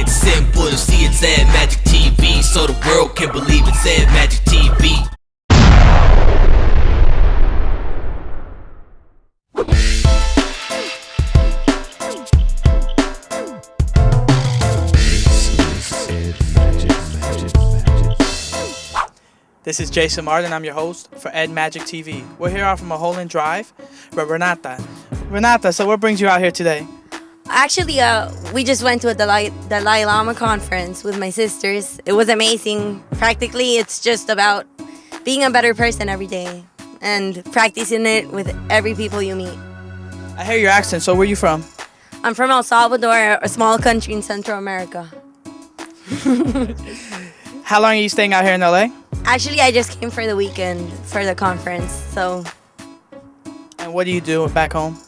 It's simple to see it's Ed Magic TV, so the world can believe it's Ed Magic TV. This is Jason Martin, I'm your host for Ed Magic TV. We're here off from Mulholland Drive with Renata. Renata, so what brings you out here today? Actually, we just went to a Dalai Lama conference with my sisters. It was amazing. Practically, it's just about being a better person every day and practicing it with every people you meet. I hear your accent, so where are you from? I'm from El Salvador, a small country in Central America. How long are you staying out here in LA? Actually, I just came for the weekend for the conference, so. And what do you do back home?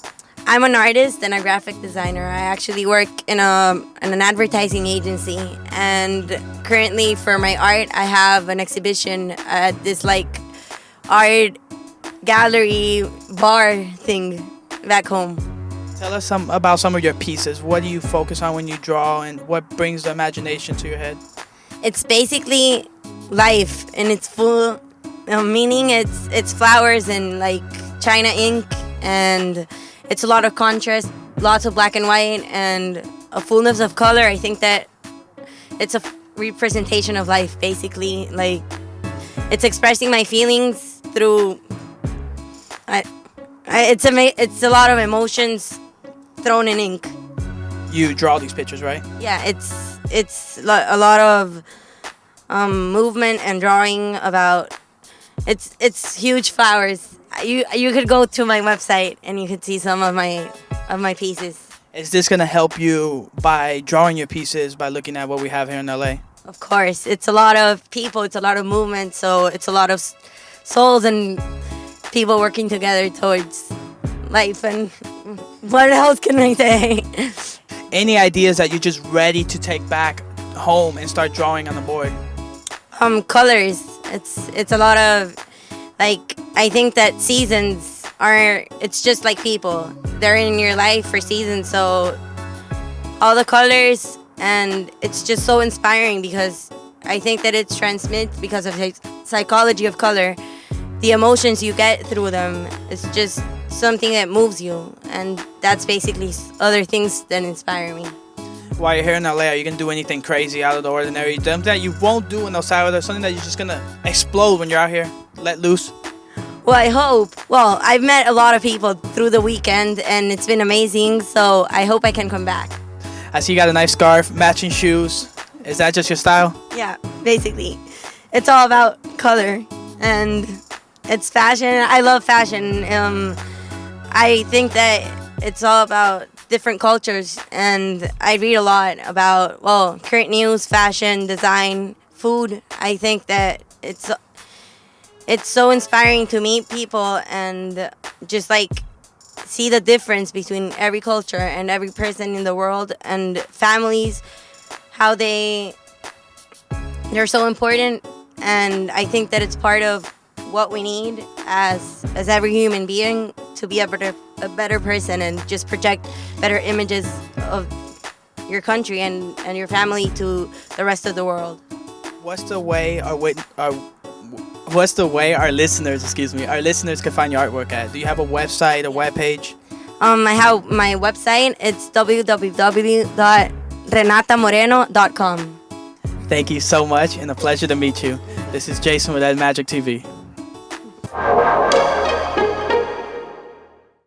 I'm an artist and a graphic designer. I actually work in an advertising agency, and currently for my art, I have an exhibition at this art gallery bar thing back home. Tell us about some of your pieces. What do you focus on when you draw, and what brings the imagination to your head? It's basically life in its full meaning. It's flowers and China ink, and it's a lot of contrast, lots of black and white, and a fullness of color. I think that it's a representation of life, basically. It's expressing my feelings through. It's a lot of emotions thrown in ink. You draw these pictures, right? Yeah, it's a lot of movement and drawing about. It's huge flowers. You could go to my website and you could see some of my pieces. Is this gonna help you by drawing your pieces by looking at what we have here in LA? Of course, it's a lot of people, it's a lot of movement, so it's a lot of souls and people working together towards life. And what else can I say? Any ideas that you're just ready to take back home and start drawing on the board? Colors. It's a lot of I think that seasons it's just like people. They're in your life for seasons, so all the colors, and it's just so inspiring because I think that it transmits because of the psychology of color. The emotions you get through them, it's just something that moves you, and that's basically other things that inspire me. While you're here in LA, are you gonna do anything crazy out of the ordinary? Something that you won't do in El Salvador, something that you're just gonna explode when you're out here, let loose? Well, I hope. Well, I've met a lot of people through the weekend, and it's been amazing, so I hope I can come back. I see you got a nice scarf, matching shoes. Is that just your style? Yeah, basically. It's all about color, and it's fashion. I love fashion. I think that it's all about different cultures, and I read a lot about, current news, fashion, design, food. I think that it's so inspiring to meet people and just see the difference between every culture and every person in the world, and families, how they're so important. And I think that it's part of what we need as every human being to be a better person and just project better images of your country and your family to the rest of the world. What's the way our listeners can find your artwork at? Do you have a website, a webpage? I have my website. It's www.renatamoreno.com. Thank you so much, and a pleasure to meet you. This is Jason with Ed Magic TV.